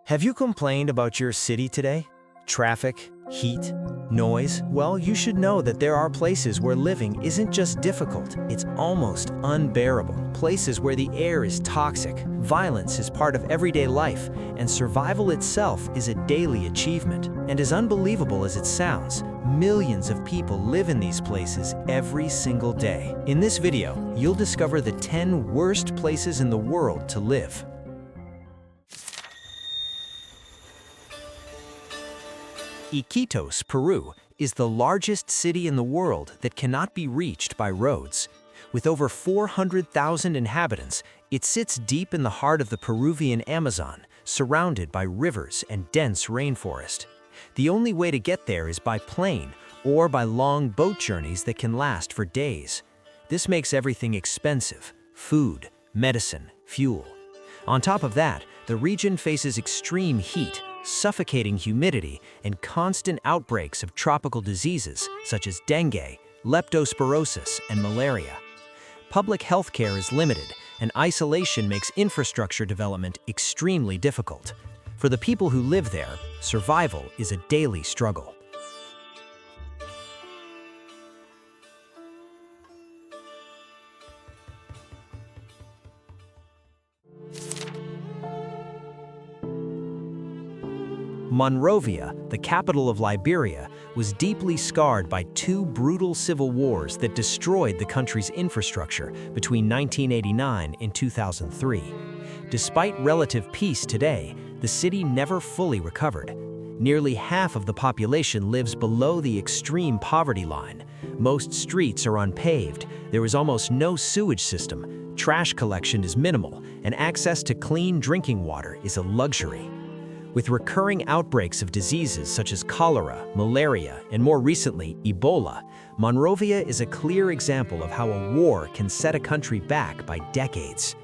Have you complained about your city today? Traffic, heat, noise? Well, you should know that there are places where living isn't just difficult, it's almost unbearable. Places where the air is toxic, violence is part of everyday life, and survival itself is a daily achievement. And as unbelievable as it sounds, millions of people live in these places every single day. In this video, you'll discover the 10 worst places in the world to live. Iquitos, Peru, is the largest city in the world that cannot be reached by roads. With over 400,000 inhabitants, it sits deep in the heart of the Peruvian Amazon, surrounded by rivers and dense rainforest. The only way to get there is by plane or by long boat journeys that can last for days. This makes everything expensive: food, medicine, fuel. On top of that, the region faces extreme heat, suffocating humidity, and constant outbreaks of tropical diseases such as dengue, leptospirosis, and malaria. Public health care is limited, and isolation makes infrastructure development extremely difficult. For the people who live there, survival is a daily struggle. Monrovia, the capital of Liberia, was deeply scarred by two brutal civil wars that destroyed the country's infrastructure between 1989 and 2003. Despite relative peace today, the city never fully recovered. Nearly half of the population lives below the extreme poverty line. Most streets are unpaved, there is almost no sewage system, trash collection is minimal, and access to clean drinking water is a luxury. With recurring outbreaks of diseases such as cholera, malaria, and more recently, Ebola, Monrovia is a clear example of how a war can set a country back by decades.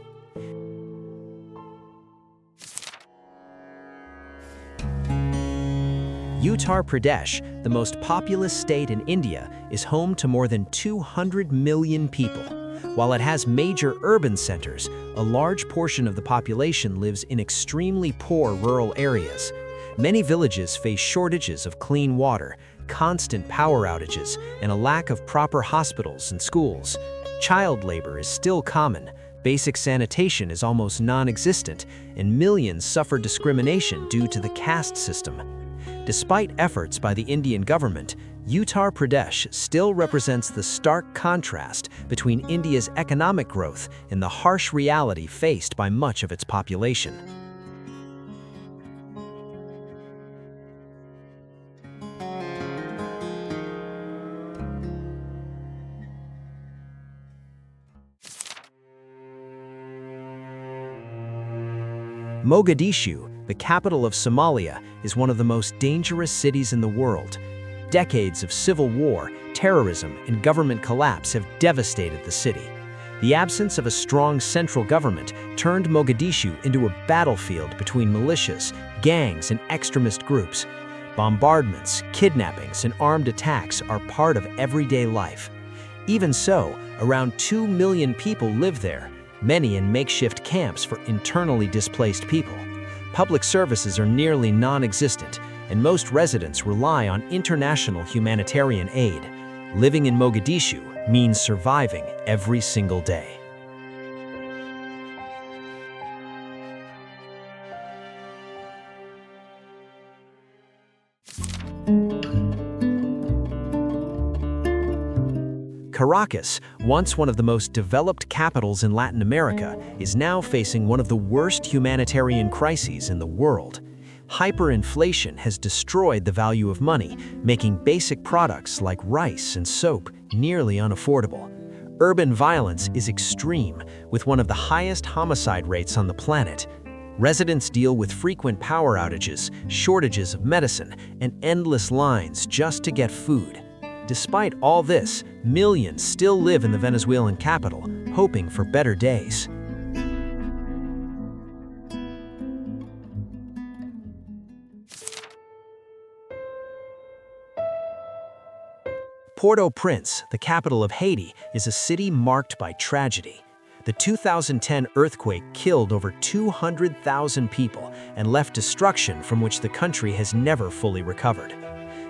Uttar Pradesh, the most populous state in India, is home to more than 200 million people. While it has major urban centers, a large portion of the population lives in extremely poor rural areas. Many villages face shortages of clean water, constant power outages, and a lack of proper hospitals and schools. Child labor is still common, basic sanitation is almost non-existent, and millions suffer discrimination due to the caste system. Despite efforts by the Indian government, Uttar Pradesh still represents the stark contrast between India's economic growth and the harsh reality faced by much of its population. Mogadishu, the capital of Somalia, is one of the most dangerous cities in the world. Decades of civil war, terrorism, and government collapse have devastated the city. The absence of a strong central government turned Mogadishu into a battlefield between militias, gangs, and extremist groups. Bombardments, kidnappings, and armed attacks are part of everyday life. Even so, around 2 million people live there, many in makeshift camps for internally displaced people. Public services are nearly non-existent, and most residents rely on international humanitarian aid. Living in Mogadishu means surviving every single day. Caracas, once one of the most developed capitals in Latin America, is now facing one of the worst humanitarian crises in the world. Hyperinflation has destroyed the value of money, making basic products like rice and soap nearly unaffordable. Urban violence is extreme, with one of the highest homicide rates on the planet. Residents deal with frequent power outages, shortages of medicine, and endless lines just to get food. Despite all this, millions still live in the Venezuelan capital, hoping for better days. Port-au-Prince, the capital of Haiti, is a city marked by tragedy. The 2010 earthquake killed over 200,000 people, and left destruction from which the country has never fully recovered.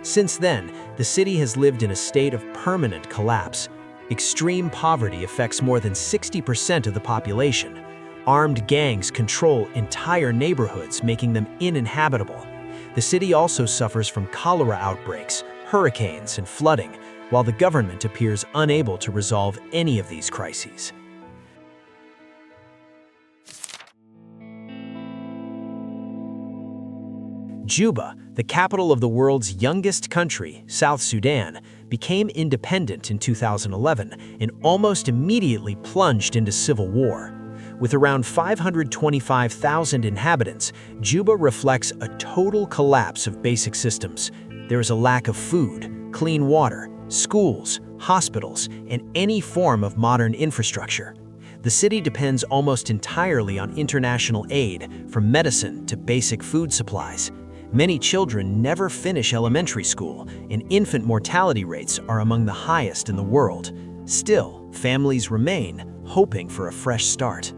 Since then, the city has lived in a state of permanent collapse. Extreme poverty affects more than 60% of the population. Armed gangs control entire neighborhoods, making them uninhabitable. The city also suffers from cholera outbreaks, hurricanes, and flooding, while the government appears unable to resolve any of these crises. Juba, the capital of the world's youngest country, South Sudan, became independent in 2011 and almost immediately plunged into civil war. With around 525,000 inhabitants, Juba reflects a total collapse of basic systems. There is a lack of food, clean water, schools, hospitals, and any form of modern infrastructure. The city depends almost entirely on international aid, from medicine to basic food supplies. Many children never finish elementary school, and infant mortality rates are among the highest in the world. Still, families remain, hoping for a fresh start.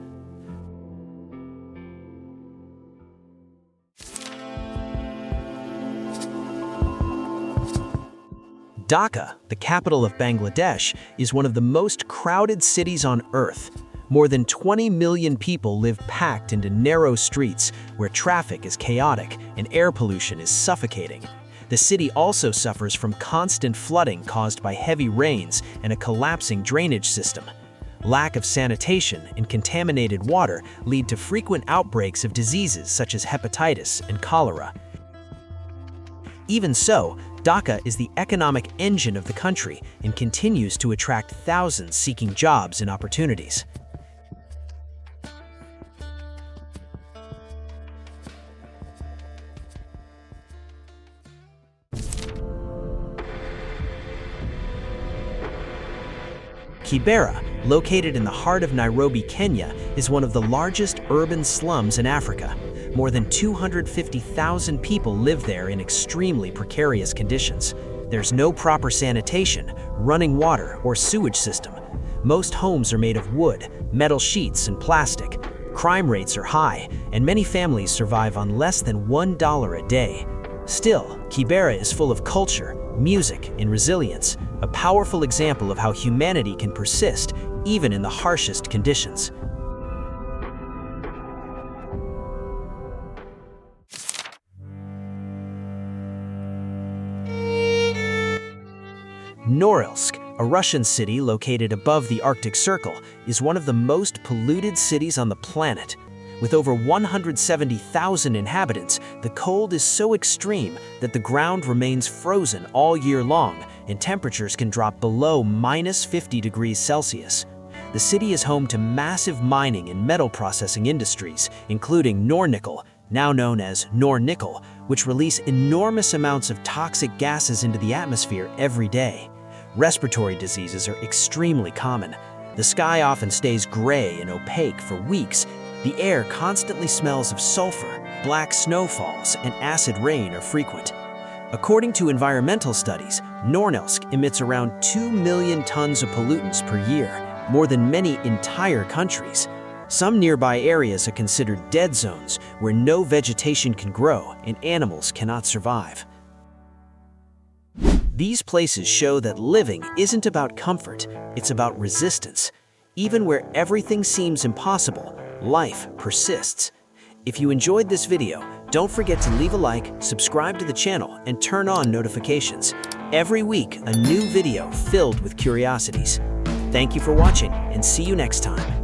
Dhaka, the capital of Bangladesh, is one of the most crowded cities on Earth. More than 20 million people live packed into narrow streets where traffic is chaotic and air pollution is suffocating. The city also suffers from constant flooding caused by heavy rains and a collapsing drainage system. Lack of sanitation and contaminated water lead to frequent outbreaks of diseases such as hepatitis and cholera. Even so, Dhaka is the economic engine of the country and continues to attract thousands seeking jobs and opportunities. Kibera, located in the heart of Nairobi, Kenya, is one of the largest urban slums in Africa. More than 250,000 people live there in extremely precarious conditions. There's no proper sanitation, running water, or sewage system. Most homes are made of wood, metal sheets, and plastic. Crime rates are high, and many families survive on less than $1 a day. Still, Kibera is full of culture, music, and resilience, a powerful example of how humanity can persist even in the harshest conditions. Norilsk, a Russian city located above the Arctic Circle, is one of the most polluted cities on the planet. With over 170,000 inhabitants, the cold is so extreme that the ground remains frozen all year long, and temperatures can drop below -50 degrees Celsius. The city is home to massive mining and metal processing industries, including Nornickel, now known as Nornickel, which release enormous amounts of toxic gases into the atmosphere every day. Respiratory diseases are extremely common. The sky often stays gray and opaque for weeks. The air constantly smells of sulfur, black snowfalls, and acid rain are frequent. According to environmental studies, Norilsk emits around 2 million tons of pollutants per year, more than many entire countries. Some nearby areas are considered dead zones where no vegetation can grow and animals cannot survive. These places show that living isn't about comfort, it's about resistance. Even where everything seems impossible, life persists. If you enjoyed this video, don't forget to leave a like, subscribe to the channel, and turn on notifications. Every week, a new video filled with curiosities. Thank you for watching, and see you next time.